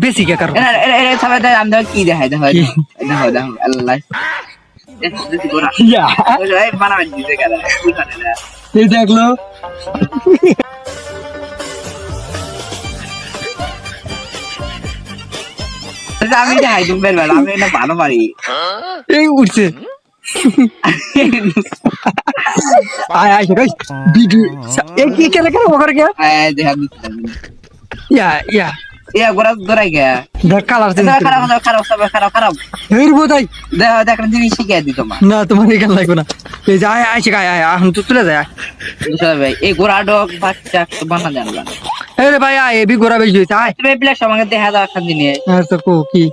বেশি কে কারণ সবাই আমি দেখো কি দেখাই দেখো দেখো দেখো আল্লাহ ইয়া বানাবেন দিতে গেল এই দেখলো আমি দেখাই তুমি বের আমি এটা ভালো পারি এই উঠছে আয় আয় গাইস ভিডিও এই কি কেন কেন ওখানে কে দেখা ইয়া ইয়া ইয়া গোরা দরাই গে দেখ কালার চেঞ্জ খারাপ খারাপ খারাপ খারাপ খারাপ হের বোধাই দেখো দেখেন জিনিস শিখিয়ে দিই তোমার না তোমার এখানে লাগবে না এই যে আয় আইছে গায় আয় এখন তো চলে যায় বুঝতে ভাই এই গোরা ডগ বাচ্চা তো বানা জানলা এই রে ভাই আয় এবি গোরা বেশি হইছে আয় তুমি প্লেস আমাকে দেখা দাও একটা জিনিস আচ্ছা কো কি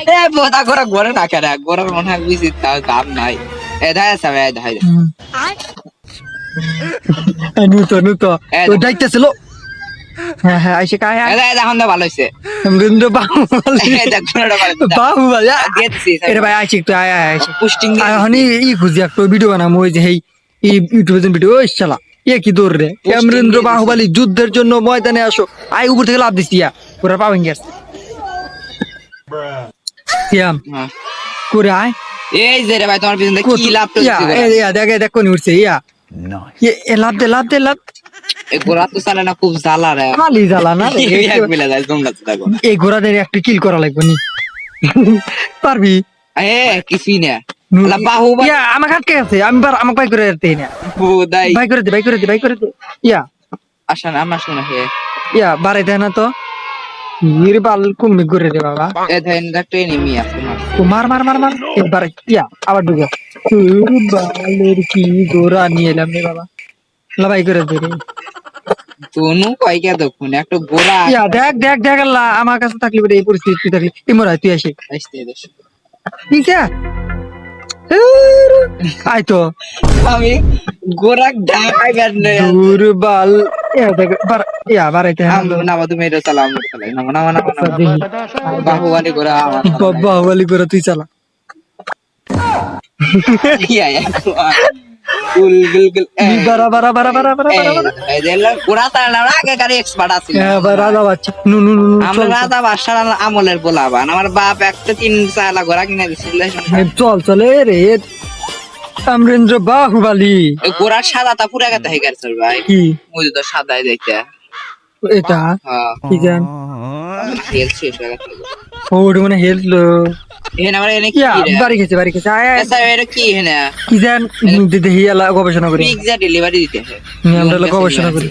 এ বোধা গোরা গোরা না কেন গোরার মনে হয় বুঝি তার দাম নাই এ দেখা সবাই দেখা নুতো তো ডাইতেছিল হ্যাঁ হ্যাঁ আইছে কায় আয় এখন তো ভালো হয়েছে আমরিন্দ্র বাহুবলী বাহুবলী দেখছি এরে ভাই আইছে একটু আয় আয় আইছে পুস্টিং হনি ই খুঁজি একটা ভিডিও বানাবো ওই যে এই ইউটিউবে ভিডিও ওই শালা এ কি দৌড় রে আমরিন্দ্র বাহুবলী যুদ্ধের জন্য ময়দানে আসো আয় উপর থেকে লাভ দিছি ইয়া পুরা পাওয়েন গেছে সিয়াম করে আয় এই যে রে ভাই তোমার পিছনে কি লাভ ইয়া ইয়া দেখ দেখ কোন উঠছে ইয়া এ লাভ দে লাভ দে লাভ এই গোরা তো চালে না খুব জ্বালা রে খালি জ্বালা না এক মিলে যায় তোমরা তো দেখো এই ঘোড়াদের একটা কিল করা লাগবে নি পারবি এ কিছুই না লা বাহুবলী ইয়া আমার হাত কে আছে আমি আমাকে বাই করে দিতে না বোধাই বাই করে দে বাই করে দে বাই করে দে ইয়া আসা না আমার শোনা হে ইয়া বাড়াই দেয় না তো নির বাল কুমি করে দে বাবা এ ধাইন একটা এনিমি আছে মার মার মার মার একবার ইয়া আবার ঢুকে বালের কি গোরা নিয়ে এলাম রে বাবা লাবাই করে দে রে তোনু কই কে দেখুন একটা গোরা ইয়া দেখ দেখ দেখ আল্লাহ আমার কাছে থাকলি বলে এই পরিস্থিতি থাকলি ইমরা তুই আসি আসতে দেশ নিচে আই তো আমি গোরা ঢাকাই বের নই দুর্বল ইয়া দেখ ইয়া বাড়াইতে না তুমি এটা চালাও আমি চালাই না না না বাহুবলী গোরা আমার বাহুবলী করে তুই চালা ইয়া গুল গুল গুল বারা বারা বারা বারা বারা বারা এই দেলা গোরা চালা না আগে গাড়ি এক্সপার্ট আছে হ্যাঁ রাজা বাচ্চা নু নু নু আমরা রাজা বাদশার আমলের বলাবান আমার বাপ একটা 3 চালা গোরা কিনে দিছিল চল চলে রে আমরেন্দ্র বাহুবলী গোরা সাদাটা পুরা কথা হয়ে গেছে ভাই কি ওই তো সাদাই দেখতে এটা হ্যাঁ কি জান তেল শেষ হয়ে গেছে ওটা মানে হেল্প এখানে আমরা এনে কি ইয়া বাড়ি গেছে আয় আয় আচ্ছা এটা কি এখানে কি জান দেখি আলা গবেষণা করি পিজ্জা ডেলিভারি দিতে হয় আমরা গবেষণা করি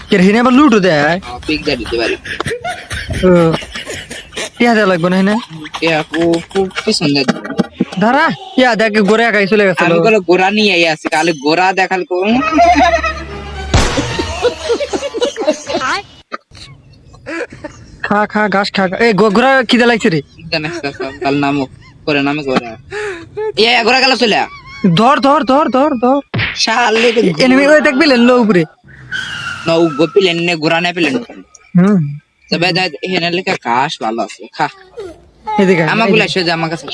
কে হিনে আবার লুটো দেয় পিজ্জা ডেলিভারি ও ইয়া দেয়া লাগবে না হিনে ইয়া খুব পছন্দ দাঁড়া ইয়া দেখ গোরে একাই চলে গেছিল আমি বলে গোরা নিয়ে আসি কালে গোরা দেখাল কোন খা খা ঘাস খা এ গোরা খিদে লাগছে রে জানিস কাল নাম করে নামে গোরা ইয়া গোরা গেল চলে ধর ধর ধর ধর ধর শালে এনিমি ওই দেখবি লো উপরে নও গোপিলেন নে গোরা নে পেলেন তবে এখানে লেখা ঘাস ভালো আছে খা এদিকে আমাগুলো এসে যে আমার কাছে